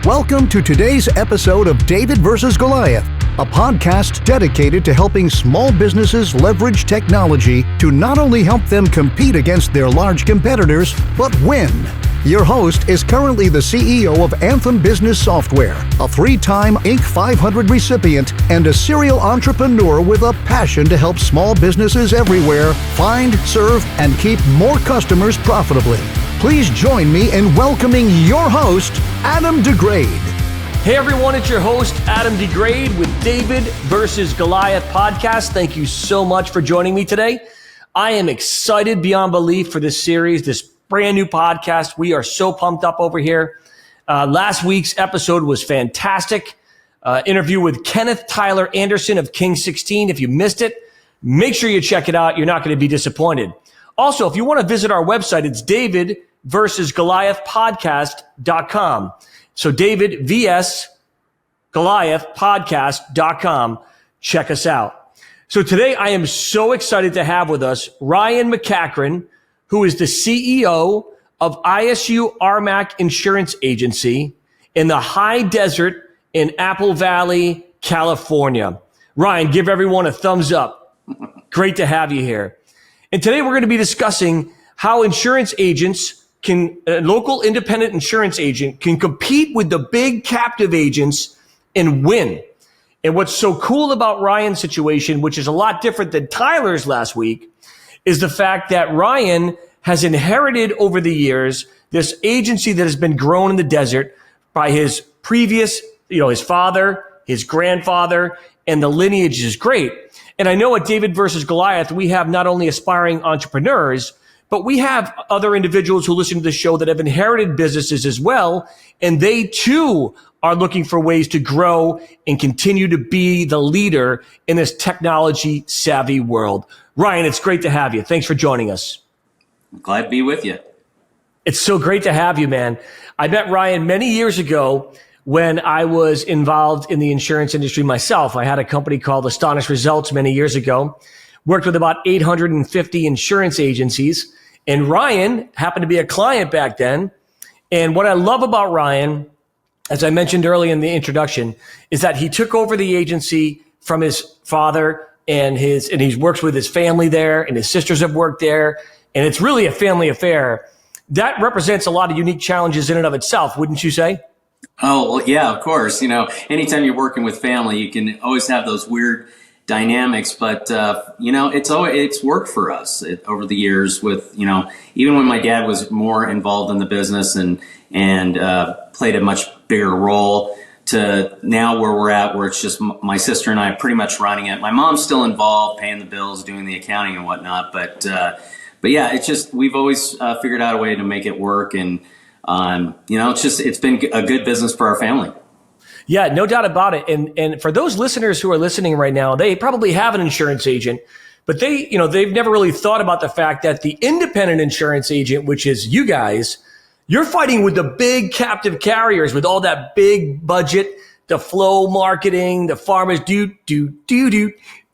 Welcome to today's episode of David vs. Goliath, a podcast dedicated to helping small businesses leverage technology to not only help them compete against their large competitors, but win. Your host is currently the CEO of Anthem Business Software, a 3-time Inc. 500 recipient, and a serial entrepreneur with a passion to help small businesses everywhere find, serve, and keep more customers profitably. Please join me in welcoming your host, Adam DeGraide. Hey everyone, it's your host, Adam DeGraide with David vs. Goliath Podcast. Thank you so much for joining me today. I am excited beyond belief for this series, this brand new podcast. We are so pumped up over here. Last week's episode was fantastic. Interview with Kenneth Tyler Anderson of King 16. If you missed it, make sure you check it out. You're not going to be disappointed. Also, if you want to visit our website, it's David vs. Goliath Podcast.com. So David vs. Goliath Podcast.com. Check us out. So today I am so excited to have with us Ryan McEachron, who is the CEO of ISU RMAC Insurance Agency in the high desert in Apple Valley, California. Ryan, give everyone a thumbs up. Great to have you here. And today we're going to be discussing how insurance agents a local independent insurance agent can compete with the big captive agents and win. And what's so cool about Ryan's situation, which is a lot different than Tyler's last week, is the fact that Ryan has inherited over the years this agency that has been grown in the desert by his previous, his father, his grandfather, and the lineage is great. And I know at David versus Goliath, we have not only aspiring entrepreneurs, but we have other individuals who listen to the show that have inherited businesses as well. And they too are looking for ways to grow and continue to be the leader in this technology savvy world. Ryan, it's great to have you. Thanks for joining us. I'm glad to be with you. It's so great to have you, man. I met Ryan many years ago when I was involved in the insurance industry myself. I had a company called Astonished Results many years ago, worked with about 850 insurance agencies. And Ryan happened to be a client back then. And what I love about Ryan, as I mentioned earlier in the introduction, is that he took over the agency from his father and he works with his family there, and his sisters have worked there. And it's really a family affair. That represents a lot of unique challenges in and of itself, wouldn't you say? Oh, well, yeah, of course. Anytime you're working with family, you can always have those weird dynamics, but it's worked for us over the years with, even when my dad was more involved in the business and played a much bigger role to now where we're at, where it's just my sister and I pretty much running it. My mom's still involved, paying the bills, doing the accounting and whatnot, but yeah, it's just, we've always figured out a way to make it work. And, it's been a good business for our family. Yeah, no doubt about it. And for those listeners who are listening right now, they probably have an insurance agent, but they've never really thought about the fact that the independent insurance agent, which is you guys, you're fighting with the big captive carriers with all that big budget, the flow marketing, the farmers and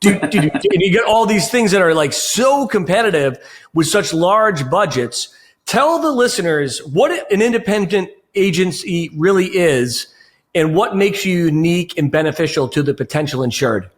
you get all these things that are like so competitive with such large budgets. Tell the listeners what an independent agency really is and what makes you unique and beneficial to the potential insured.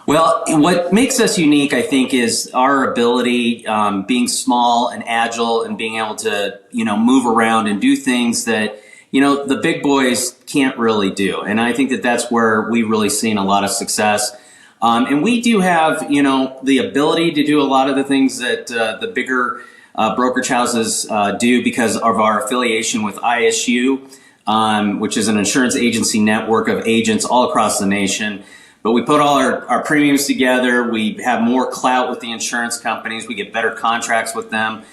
Well, what makes us unique, I think, is our ability, being small and agile and being able to, move around and do things that, the big boys can't really do. And I think that that's where we've really seen a lot of success. And we do have, the ability to do a lot of the things that the bigger brokerage houses do because of our affiliation with ISU, which is an insurance agency network of agents all across the nation. But we put all our premiums together. We have more clout with the insurance companies. We get better contracts with them.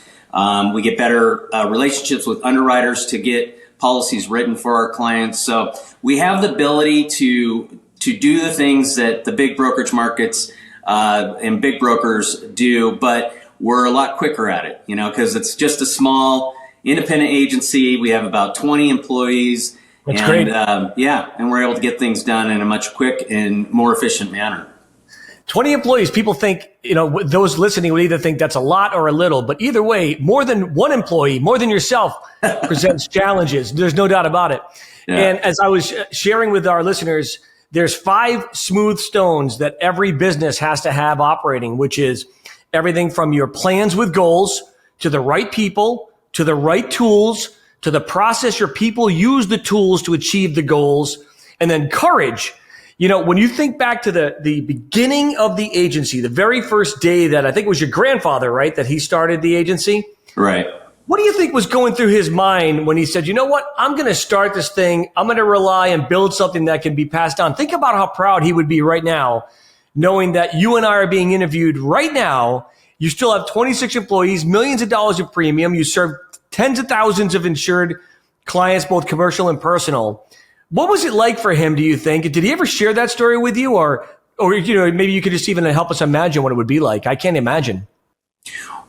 We get better relationships with underwriters to get policies written for our clients. So we have the ability to do the things that the big brokerage markets and big brokers do, but we're a lot quicker at it, because it's just a small independent agency. We have about 20 employees. That's great. And we're able to get things done in a much quick and more efficient manner. 20 employees, people think, those listening would either think that's a lot or a little, but either way, more than one employee, more than yourself presents challenges. There's no doubt about it. Yeah. And as I was sharing with our listeners, there's 5 smooth stones that every business has to have operating, which is everything from your plans with goals to the right people, to the right tools, to the process your people use the tools to achieve the goals, and then courage. When you think back to the beginning of the agency, the very first day that I think it was your grandfather, right, that he started the agency? Right. What do you think was going through his mind when he said, you know what, I'm going to start this thing. I'm going to rely and build something that can be passed on. Think about how proud he would be right now, knowing that you and I are being interviewed right now. You still have 26 employees, millions of dollars of premium. You serve tens of thousands of insured clients, both commercial and personal. What was it like for him, do you think? Did he ever share that story with you? Or maybe you could just even help us imagine what it would be like. I can't imagine.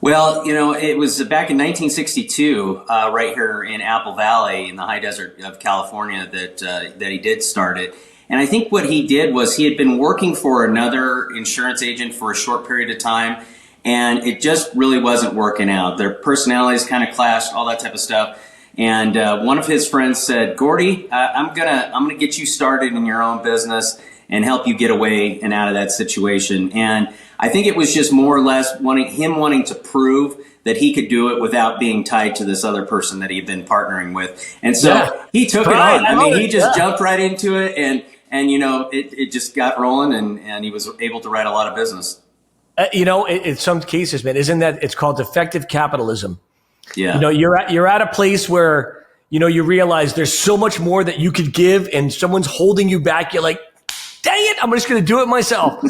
Well, it was back in 1962, right here in Apple Valley in the high desert of California that he did start it. And I think what he did was he had been working for another insurance agent for a short period of time, and it just really wasn't working out. Their personalities kind of clashed, all that type of stuff. And one of his friends said, "Gordy, I'm gonna get you started in your own business and help you get away and out of that situation." And I think it was just more or less wanting to prove that he could do it without being tied to this other person that he had been partnering with. And so he took it on. I mean, he just jumped right into it, and it just got rolling, and he was able to write a lot of business. In some cases, man, isn't that it's called effective capitalism? Yeah. You're at a place where, you realize there's so much more that you could give and someone's holding you back. You're like, dang it, I'm just going to do it myself.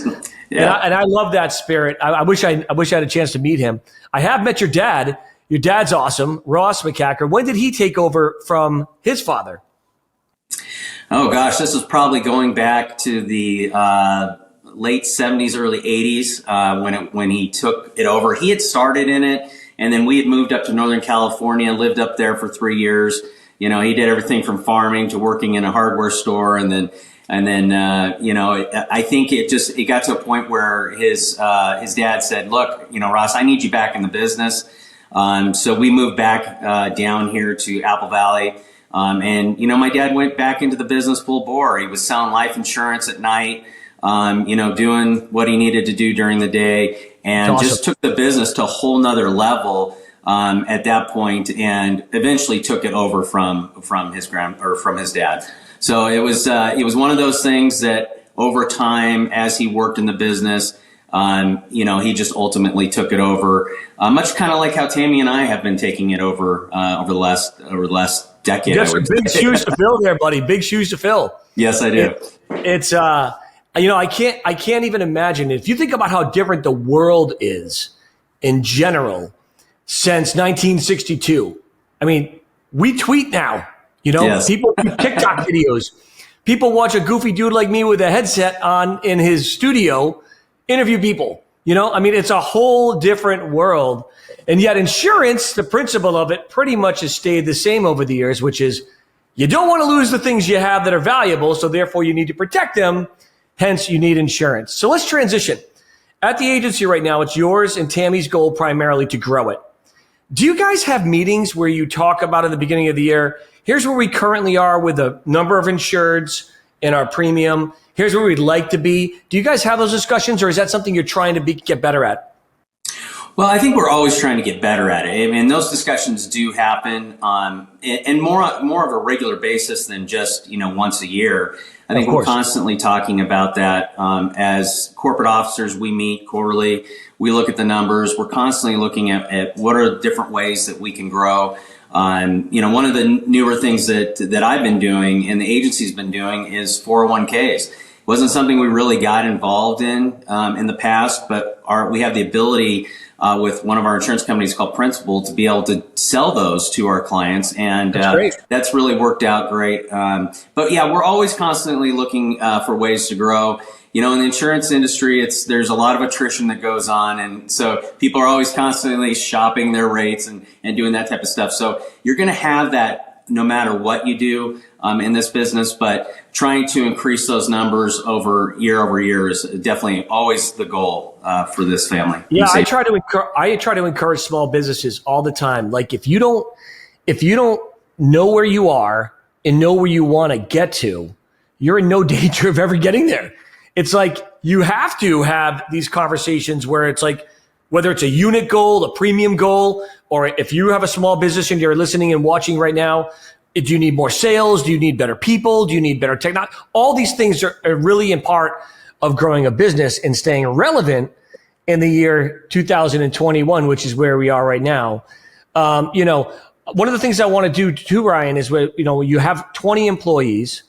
Yeah. And I love that spirit. I wish I had a chance to meet him. I have met your dad. Your dad's awesome. Ross McEachron. When did he take over from his father? Oh gosh, this was probably going back to the late 70s, early 80s when he took it over. He had started in it, and then we had moved up to Northern California, lived up there for 3 years. He did everything from farming to working in a hardware store, and then I think it got to a point where his dad said, "Look, Ross, I need you back in the business." So we moved back down here to Apple Valley. And my dad went back into the business full bore. He was selling life insurance at night, doing what he needed to do during the day, and just took the business to a whole nother level at that point, and eventually took it over from his dad. So it was one of those things that over time, as he worked in the business, he just ultimately took it over, much kind of like how Tammy and I have been taking it over over the last decade. You got some big shoes to fill there, buddy. Big shoes to fill. Yes, I do. It's I can't even imagine. If you think about how different the world is in general since 1962. I mean, we tweet now. Yes. People do TikTok videos. People watch a goofy dude like me with a headset on in his studio interview people. It's a whole different world. And yet insurance, the principle of it pretty much has stayed the same over the years, which is you don't want to lose the things you have that are valuable, so therefore you need to protect them. Hence, you need insurance. So let's transition. At the agency right now, it's yours and Tammy's goal primarily to grow it. Do you guys have meetings where you talk about at the beginning of the year, here's where we currently are with the number of insureds and our premium. Here's where we'd like to be. Do you guys have those discussions, or is that something you're trying to get better at? Well, I think we're always trying to get better at it. I mean, those discussions do happen and more of a regular basis than just, once a year. I think we're constantly talking about that. As corporate officers, we meet quarterly. We look at the numbers. We're constantly looking at what are the different ways that we can grow. One of the newer things that I've been doing and the agency's been doing is 401ks. It wasn't something we really got involved in the past, but we have the ability with one of our insurance companies called Principal to be able to sell those to our clients, and that's really worked out great. But yeah, we're always constantly looking for ways to grow. In the insurance industry, there's a lot of attrition that goes on, and so people are always constantly shopping their rates and doing that type of stuff. So you're going to have that no matter what you do in this business, but trying to increase those numbers over year is definitely always the goal for this family. Yeah, I try to encourage small businesses all the time. Like if you don't know where you are and know where you want to get to, you're in no danger of ever getting there. It's like you have to have these conversations where it's like, whether it's a unit goal, a premium goal, or if you have a small business and you're listening and watching right now, do you need more sales? Do you need better people? Do you need better technology? All these things are really in part of growing a business and staying relevant in the year 2021, which is where we are right now. One of the things I want to do too, Ryan, is where, you have 20 employees.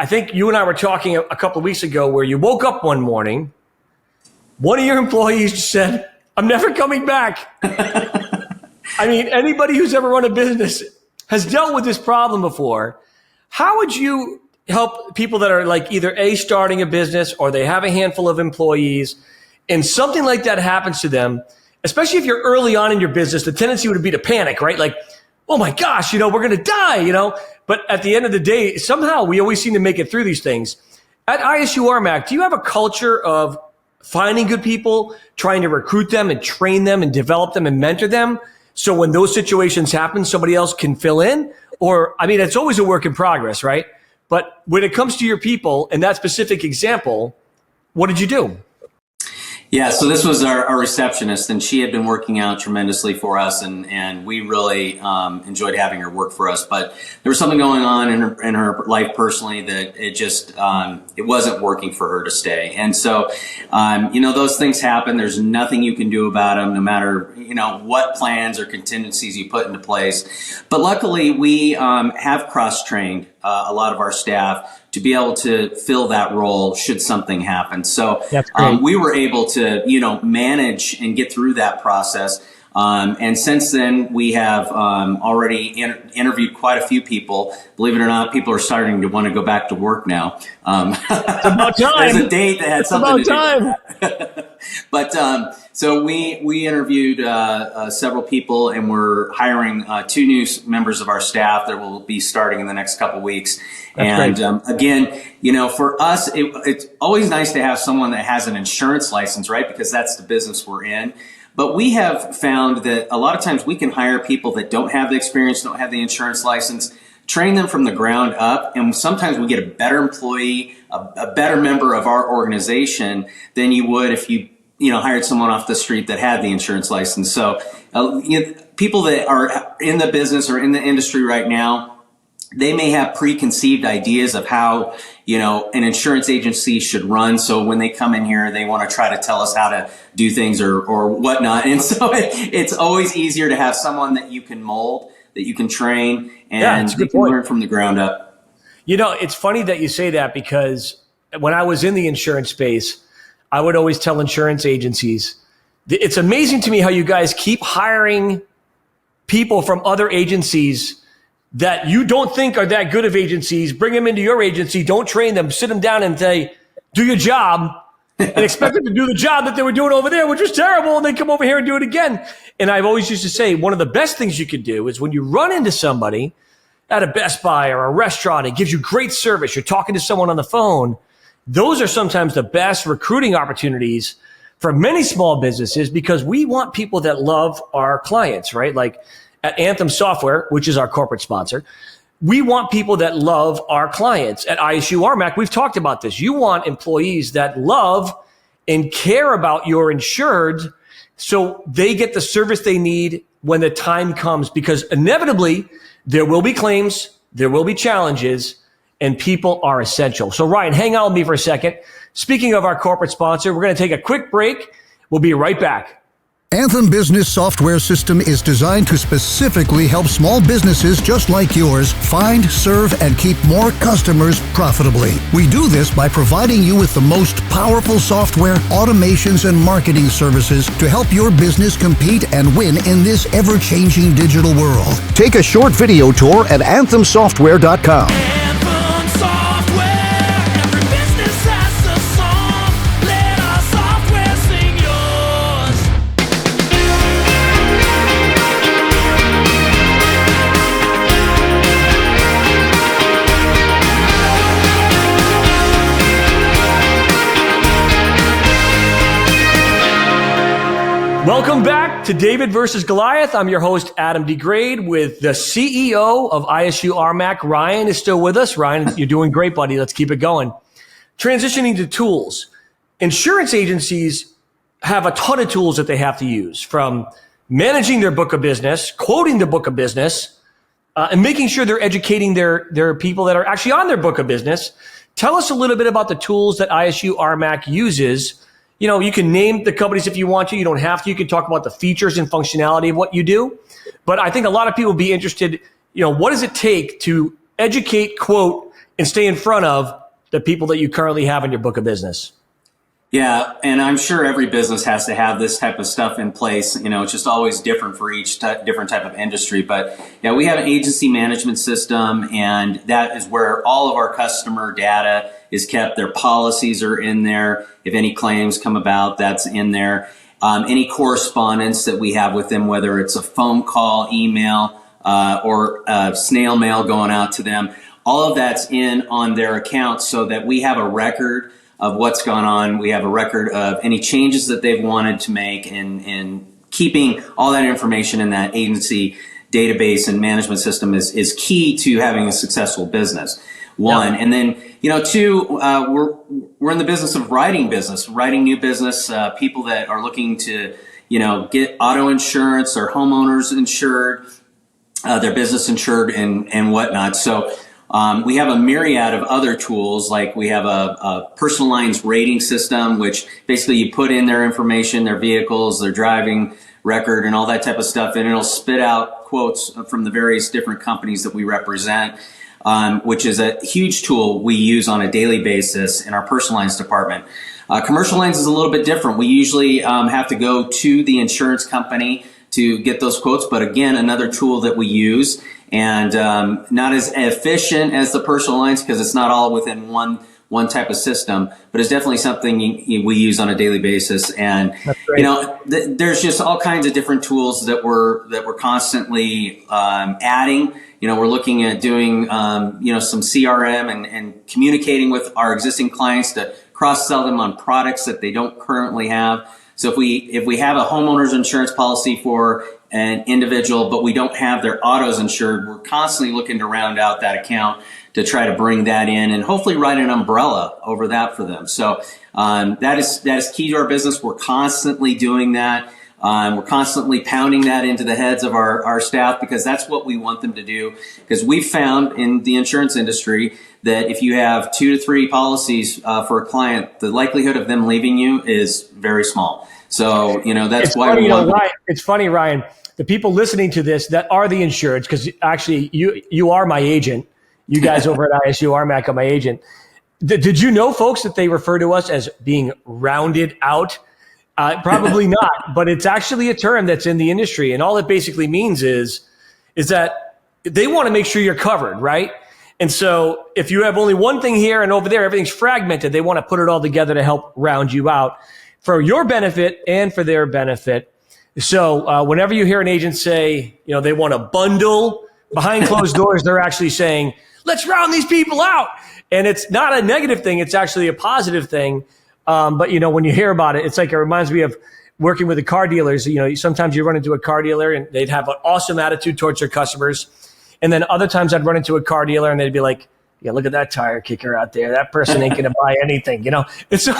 I think you and I were talking a couple of weeks ago where you woke up one morning, one of your employees just said, "I'm never coming back." I mean, anybody who's ever run a business has dealt with this problem before. How would you help people that are like either starting a business or they have a handful of employees and something like that happens to them, especially if you're early on in your business, the tendency would be to panic, right? Like, oh my gosh, we're going to die, But at the end of the day, somehow we always seem to make it through these things. At ISU RMAC, do you have a culture of finding good people, trying to recruit them and train them and develop them and mentor them, so when those situations happen, somebody else can fill in? Or, I mean, it's always a work in progress, right? But when it comes to your people and that specific example, what did you do? Yeah, so this was our receptionist, and she had been working out tremendously for us, and we really enjoyed having her work for us. But there was something going on in her life personally that it just it wasn't working for her to stay. And so, those things happen. There's nothing you can do about them, no matter what plans or contingencies you put into place. But luckily, we have cross-trained a lot of our staff to be able to fill that role should something happen. So we were able to, manage and get through that process. And since then, we have already interviewed quite a few people. Believe it or not, people are starting to want to go back to work now. It's about time. There's a date that had something to do. Time. But so we interviewed several people, and we're hiring 2 new members of our staff that will be starting in the next couple weeks. That's and again, for us, it's always nice to have someone that has an insurance license, right? Because that's the business we're in. But we have found that a lot of times we can hire people that don't have the experience, don't have the insurance license, train them from the ground up, and sometimes we get a better employee, a better member of our organization than you would if you hired someone off the street that had the insurance license. So people that are in the business or in the industry right now, they may have preconceived ideas of how, an insurance agency should run. So when they come in here, they want to try to tell us how to do things or whatnot. And so it's always easier to have someone that you can mold, that you can train, and you can learn from the ground up. It's funny that you say that, because when I was in the insurance space, I would always tell insurance agencies, it's amazing to me how you guys keep hiring people from other agencies that you don't think are that good of agencies, bring them into your agency, don't train them, sit them down and say, do your job, and expect them to do the job that they were doing over there, which was terrible, and they come over here and do it again. And I've always used to say, one of the best things you could do is when you run into somebody at a Best Buy or a restaurant, it gives you great service, you're talking to someone on the phone, those are sometimes the best recruiting opportunities for many small businesses, because we want people that love our clients, right? Like at Anthem Software, which is our corporate sponsor, we want people that love our clients. At ISU RMAC, we've talked about this. You want employees that love and care about your insured, so they get the service they need when the time comes, because inevitably there will be claims, there will be challenges, and people are essential. So Ryan, hang out with me for a second. Speaking of our corporate sponsor, we're going to take a quick break. We'll be right back. Anthem Business Software System is designed to specifically help small businesses just like yours find, serve, and keep more customers profitably. We do this by providing you with the most powerful software, automations, and marketing services to help your business compete and win in this ever-changing digital world. Take a short video tour at anthemsoftware.com. Welcome back to David versus Goliath. I'm your host, Adam DeGraide, with the CEO of ISU RMAC. Ryan is still with us. Ryan, you're doing great, buddy. Let's keep it going. Transitioning to tools. Insurance agencies have a ton of tools that they have to use, from managing their book of business, quoting the book of business, and making sure they're educating their people that are actually on their book of business. Tell us a little bit about the tools that ISU RMAC uses. You know, you can name the companies if you want to. You don't have to. You can talk about the features and functionality of what you do. But I think a lot of people would be interested, what does it take to educate, quote, and stay in front of the people that you currently have in your book of business? Yeah, and I'm sure every business has to have this type of stuff in place. It's just always different for each different type of industry. But yeah, we have an agency management system, and that is where all of our customer data is kept. Their policies are in there. If any claims come about, that's in there. Any correspondence that we have with them, whether it's a phone call, email, or snail mail going out to them, all of that's in on their account so that we have a record of what's gone on. We have a record of any changes that they've wanted to make, and keeping all that information in that agency database and management system is key to having a successful business. One. Yeah. And then, two, we're in the business of writing new business, people that are looking to, get auto insurance or homeowners insured, their business insured and whatnot. So, we have a myriad of other tools, like we have a personal lines rating system, which basically you put in their information, their vehicles, their driving record, and all that type of stuff, and it'll spit out quotes from the various different companies that we represent, which is a huge tool we use on a daily basis in our personal lines department. Commercial lines is a little bit different. We usually have to go to the insurance company to get those quotes, but again, another tool that we use, and not as efficient as the personal lines because it's not all within one type of system, but it's definitely something we use on a daily basis. And there's just all kinds of different tools that we're constantly adding. We're looking at doing some CRM and communicating with our existing clients to cross-sell them on products that they don't currently have. So if we have a homeowner's insurance policy for an individual, but we don't have their autos insured, we're constantly looking to round out that account to try to bring that in and hopefully write an umbrella over that for them. So that is key to our business. We're constantly doing that. We're constantly pounding that into the heads of our staff because that's what we want them to do. Because we've found in the insurance industry that if you have 2 to 3 policies for a client, the likelihood of them leaving you is very small. So, that's it's why funny, we want Ryan, it's funny, Ryan, the people listening to this that are the insureds, because actually you are my agent. You guys over at ISU RMAC are my agent. Did you know, folks, that they refer to us as being rounded out? Probably not, but it's actually a term that's in the industry. And all it basically means is that they want to make sure you're covered, right? And so if you have only one thing here and over there, everything's fragmented, they want to put it all together to help round you out for your benefit and for their benefit. So whenever you hear an agent say, they want to bundle behind closed doors, they're actually saying, let's round these people out. And it's not a negative thing. It's actually a positive thing. But when you hear about it, it's like, it reminds me of working with the car dealers. Sometimes you run into a car dealer and they'd have an awesome attitude towards their customers. And then other times I'd run into a car dealer and they'd be like, yeah, look at that tire kicker out there. That person ain't going to buy anything, And so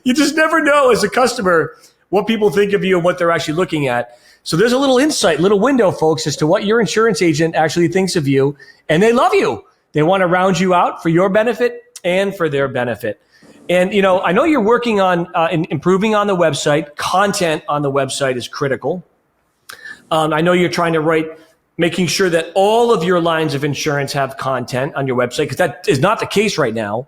you just never know as a customer what people think of you and what they're actually looking at. So there's a little insight, little window, folks, as to what your insurance agent actually thinks of you. And they love you. They want to round you out for your benefit and for their benefit. And, I know you're working on improving on the website. Content on the website is critical. I know you're trying to making sure that all of your lines of insurance have content on your website, because that is not the case right now.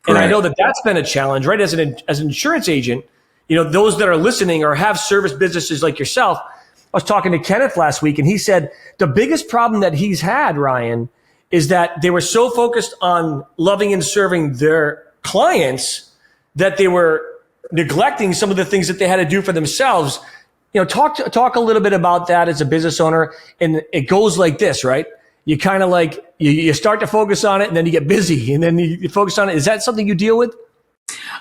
And I know that that's been a challenge, right? As an insurance agent, those that are listening or have service businesses like yourself. I was talking to Kenneth last week, and he said the biggest problem that he's had, Ryan, is that they were so focused on loving and serving their clients that they were neglecting some of the things that they had to do for themselves. Talk a little bit about that as a business owner. And it goes like this, right? You kind of you start to focus on it and then you get busy and then you focus on it. Is that something you deal with?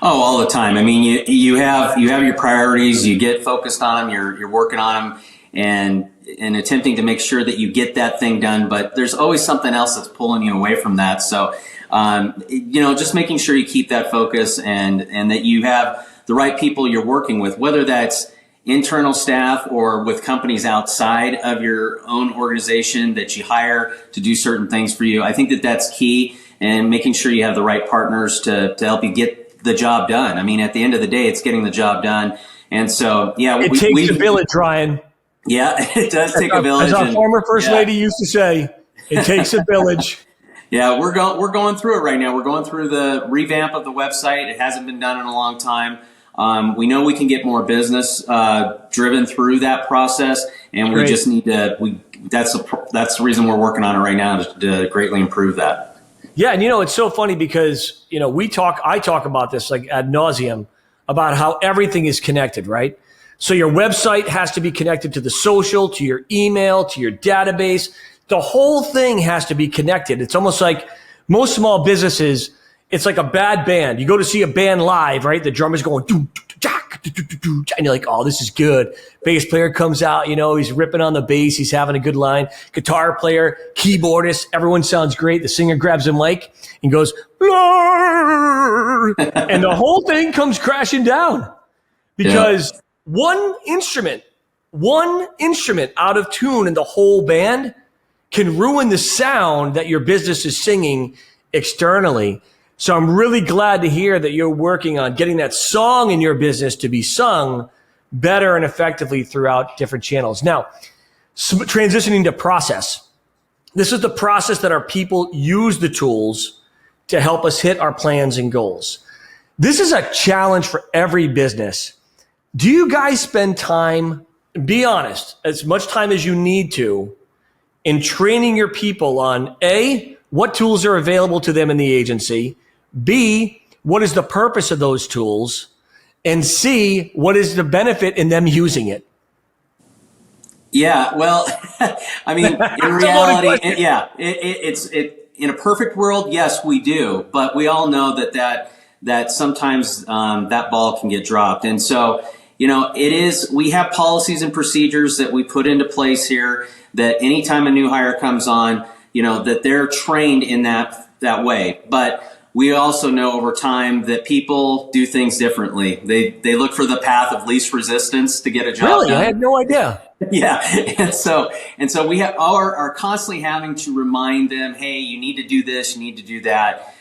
Oh, all the time. I mean, you have your priorities. You get focused on them. You're working on them and attempting to make sure that you get that thing done. But there's always something else that's pulling you away from that. So, just making sure you keep that focus and that you have the right people you're working with, whether that's internal staff or with companies outside of your own organization that you hire to do certain things for you. I think that that's key, and making sure you have the right partners to help you get the job done. I mean, at the end of the day, it's getting the job done. And so, yeah. It takes a village, Ryan. Yeah, it does take a village. As our former first lady used to say, it takes a village. Yeah, we're going through it right now. We're going through the revamp of the website. It hasn't been done in a long time. We know we can get more business driven through that process, and we just need to. That's the reason we're working on it right now, to greatly improve that. Yeah, and it's so funny because I talk about this like ad nauseum about how everything is connected, right? So your website has to be connected to the social, to your email, to your database. The whole thing has to be connected. It's almost like most small businesses, it's like a bad band. You go to see a band live, right? The drummer's going, and you're like, oh, this is good. Bass player comes out, he's ripping on the bass. He's having a good line. Guitar player, keyboardist, everyone sounds great. The singer grabs a mic and goes, and the whole thing comes crashing down because one instrument out of tune in the whole band can ruin the sound that your business is singing externally. So I'm really glad to hear that you're working on getting that song in your business to be sung better and effectively throughout different channels. Now, transitioning to process. This is the process that our people use the tools to help us hit our plans and goals. This is a challenge for every business. Do you guys spend time, be honest, as much time as you need to in training your people on A, what tools are available to them in the agency, B, what is the purpose of those tools, and C, what is the benefit in them using it? Yeah, well, I mean, in reality, it's in a perfect world, yes, we do, but we all know that sometimes that ball can get dropped, and so we have policies and procedures that we put into place here that anytime a new hire comes on, that they're trained in that way, but we also know over time that people do things differently. They look for the path of least resistance to get a job Really? done. I had no idea. Yeah. And so we are constantly having to remind them, hey, you need to do this, you need to do that.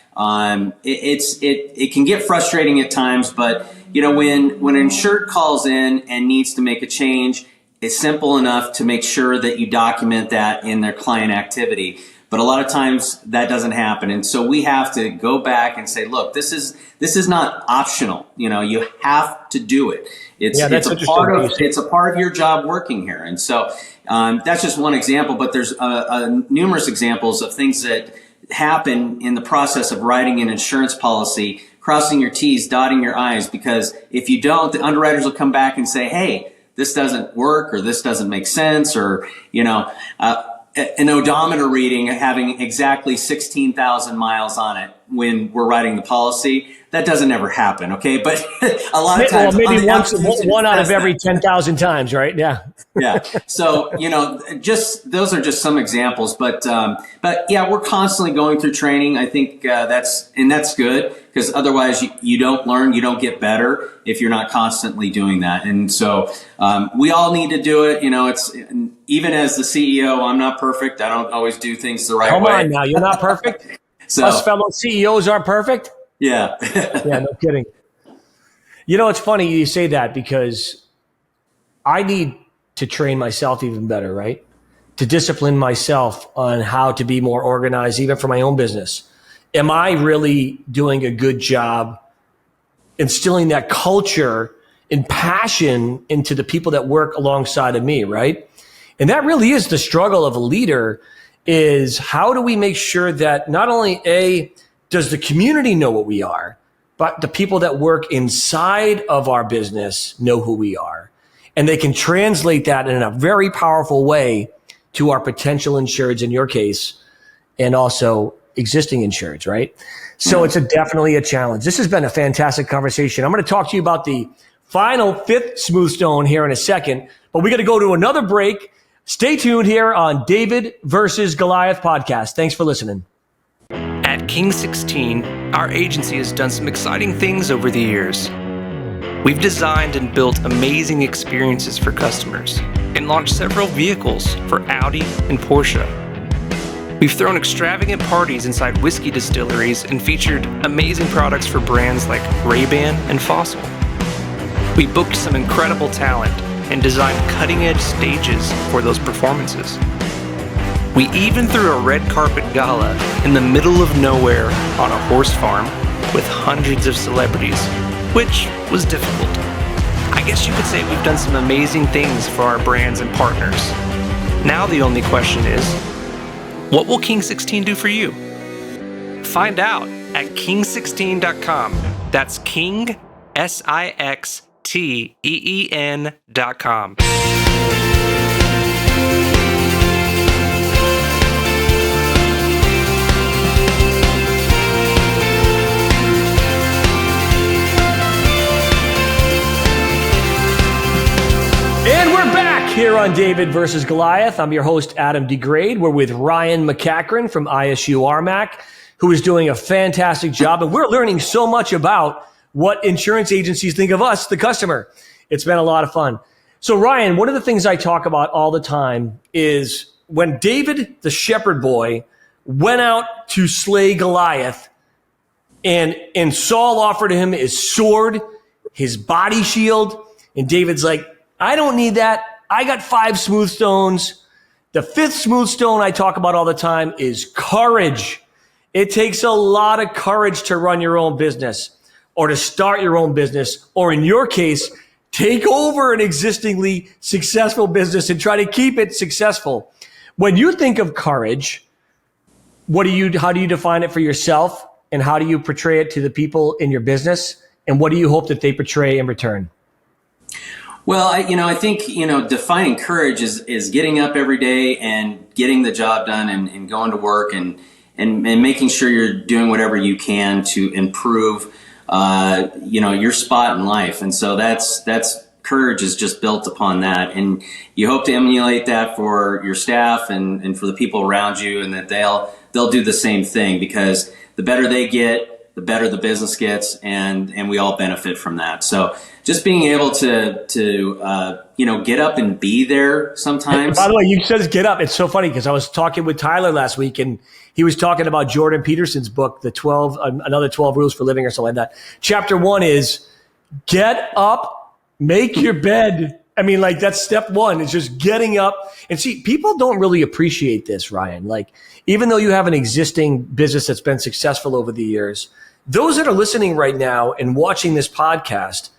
It can get frustrating at times, but when an insured calls in and needs to make a change, it's simple enough to make sure that you document that in their client activity. But a lot of times that doesn't happen. And so we have to go back and say, look, this is not optional. You have to do it. It's a part of your job working here. And so that's just one example, but there's numerous examples of things that happen in the process of writing an insurance policy, crossing your T's, dotting your I's, because if you don't, the underwriters will come back and say, hey, this doesn't work, or this doesn't make sense, or, an odometer reading having exactly 16,000 miles on it when we're writing the policy. That doesn't ever happen, okay? But a lot of times, maybe one out of every 10,000 times, right? Yeah. Yeah. So, just those are just some examples, but yeah, we're constantly going through training. I think that's good, because otherwise you don't learn, you don't get better if you're not constantly doing that. And so we all need to do it. It's even as the CEO, I'm not perfect. I don't always do things the right way. Come on now, you're not perfect. So, us fellow CEOs aren't perfect. Yeah. Yeah, no kidding. It's funny you say that, because I need to train myself even better, right? To discipline myself on how to be more organized, even for my own business. Am I really doing a good job instilling that culture and passion into the people that work alongside of me, right? And that really is the struggle of a leader, is how do we make sure that not only does the community know what we are, but the people that work inside of our business know who we are. And they can translate that in a very powerful way to our potential insureds, in your case, and also existing insurance, right? So it's definitely a challenge. This has been a fantastic conversation. I'm going to talk to you about the final fifth smooth stone here in a second, but we got to go to another break. Stay tuned here on David versus Goliath podcast. Thanks for listening. At King 16, our agency has done some exciting things over the years. We've designed and built amazing experiences for customers and launched several vehicles for Audi and Porsche. We've thrown extravagant parties inside whiskey distilleries and featured amazing products for brands like Ray-Ban and Fossil. We booked some incredible talent and designed cutting-edge stages for those performances. We even threw a red carpet gala in the middle of nowhere on a horse farm with hundreds of celebrities, which was difficult. I guess you could say we've done some amazing things for our brands and partners. Now the only question is, what will King 16 do for you? Find out at king16.com. That's King, SIXTEEN.com. And we're back here on David versus Goliath. I'm your host, Adam DeGraide. We're with Ryan McEachron from ISU RMAC, who is doing a fantastic job. And we're learning so much about what insurance agencies think of us, the customer. It's been a lot of fun. So Ryan, one of the things I talk about all the time is when David, the shepherd boy, went out to slay Goliath, and Saul offered him his sword, his body shield, and David's like, I don't need that. I got 5 smooth stones. The 5th smooth stone I talk about all the time is courage. It takes a lot of courage to run your own business or to start your own business, or in your case, take over an existingly successful business and try to keep it successful. When you think of courage, how do you define it for yourself, and how do you portray it to the people in your business, and what do you hope that they portray in return? Well, I think, defining courage is getting up every day and getting the job done and going to work and making sure you're doing whatever you can to improve, your spot in life. And so that's courage is just built upon that. And you hope to emulate that for your staff and for the people around you, and that they'll do the same thing, because the better they get, the better the business gets, and we all benefit from that. So just being able to get up and be there sometimes. By the way, you said get up. It's so funny because I was talking with Tyler last week, and he was talking about Jordan Peterson's book, another 12 Rules for Living or something like that. Chapter 1 is get up, make your bed. I mean, like, that's step 1 is just getting up. And see, people don't really appreciate this, Ryan. Like, even though you have an existing business that's been successful over the years, those that are listening right now and watching this podcast,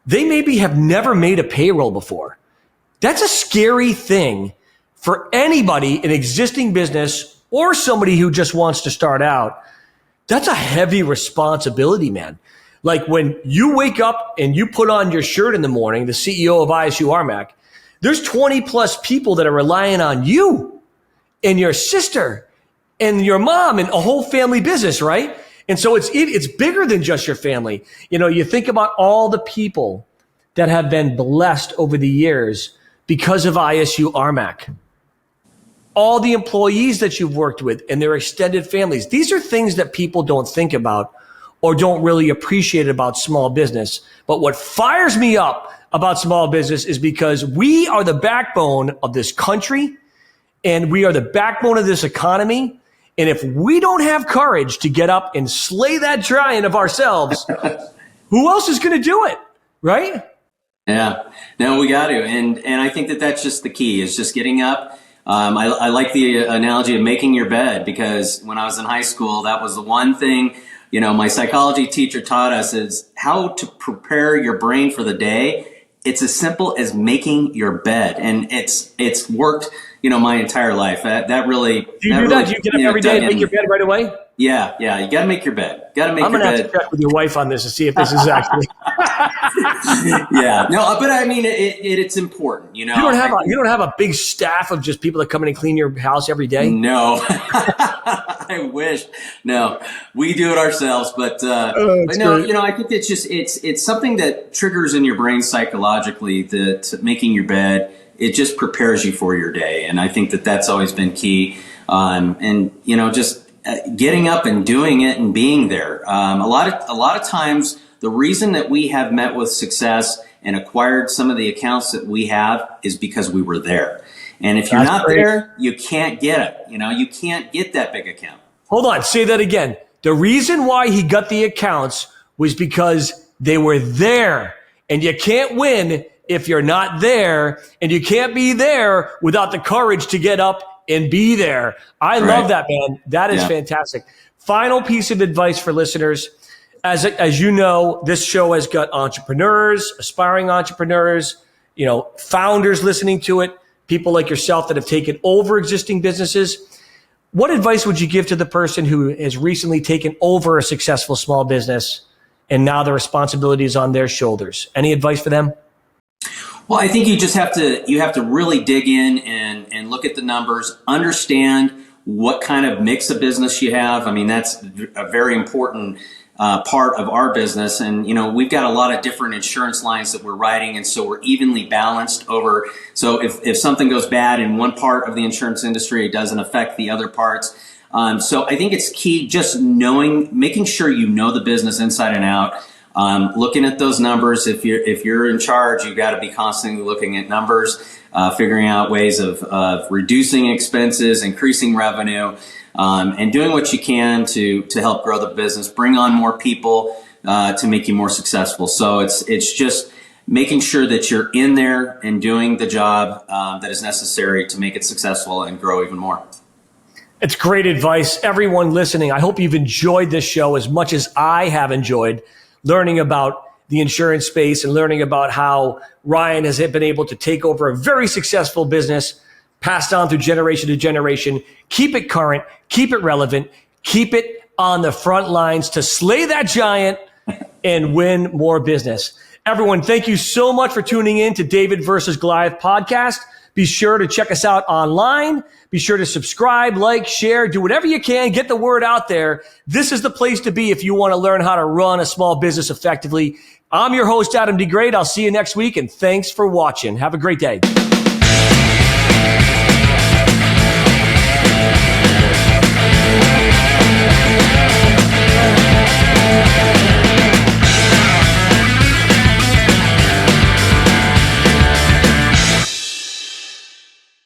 they maybe have never made a payroll before. That's a scary thing for anybody in existing business or somebody who just wants to start out. That's a heavy responsibility, man. Like, when you wake up and you put on your shirt in the morning, the CEO of ISU RMAC, there's 20 plus people that are relying on you and your sister and your mom and a whole family business, right? And so it's bigger than just your family. You think about all the people that have been blessed over the years because of ISU RMAC. All the employees that you've worked with and their extended families. These are things that people don't think about or don't really appreciate about small business. But what fires me up about small business is because we are the backbone of this country, and we are the backbone of this economy. And if we don't have courage to get up and slay that giant of ourselves, who else is going to do it, right? Yeah, no, we got to. And I think that's just the key, is just getting up. I like the analogy of making your bed, because when I was in high school, that was the one thing, my psychology teacher taught us, is how to prepare your brain for the day. It's as simple as making your bed. And it's worked, my entire life. That really. Do you do that? Do you get up every day and make your bed right away? Yeah. You got to make your bed. Got to make your bed. I'm going to have to check with your wife on this to see if this is actually. Yeah. No, but I mean, it's important. You don't have a big staff of just people that come in and clean your house every day? No. I wish. No, we do it ourselves. But no, I think it's just it's something that triggers in your brain psychologically to making your bed. It just prepares you for your day, and I think that's always been key. And just getting up and doing it and being there. A lot of times, the reason that we have met with success and acquired some of the accounts that we have is because we were there. And if you're not there, you can't get it. You can't get that big account. Hold on, say that again. The reason why he got the accounts was because they were there, and you can't win if you're not there, and you can't be there without the courage to get up and be there. I love that, man. That is fantastic. Final piece of advice for listeners. As you know, this show has got entrepreneurs, aspiring entrepreneurs, founders listening to it, people like yourself that have taken over existing businesses. What advice would you give to the person who has recently taken over a successful small business and now the responsibility is on their shoulders? Any advice for them? Well, I think you just have to really dig in and look at the numbers, understand what kind of mix of business you have. I mean, that's a very important part of our business. And, we've got a lot of different insurance lines that we're writing. And so we're evenly balanced over. So if something goes bad in one part of the insurance industry, it doesn't affect the other parts. So I think it's key just making sure you know the business inside and out. Looking at those numbers, if you're in charge, you've got to be constantly looking at numbers, figuring out ways of reducing expenses, increasing revenue, and doing what you can to help grow the business, bring on more people to make you more successful. So it's just making sure that you're in there and doing the job that is necessary to make it successful and grow even more. It's great advice. Everyone listening, I hope you've enjoyed this show as much as I have enjoyed learning about the insurance space and learning about how Ryan has been able to take over a very successful business, passed on through generation to generation, keep it current, keep it relevant, keep it on the front lines to slay that giant and win more business. Everyone, thank you so much for tuning in to David versus Goliath podcast. Be sure to check us out online. Be sure to subscribe, like, share, do whatever you can. Get the word out there. This is the place to be if you want to learn how to run a small business effectively. I'm your host, Adam DeGraide. I'll see you next week, and thanks for watching. Have a great day.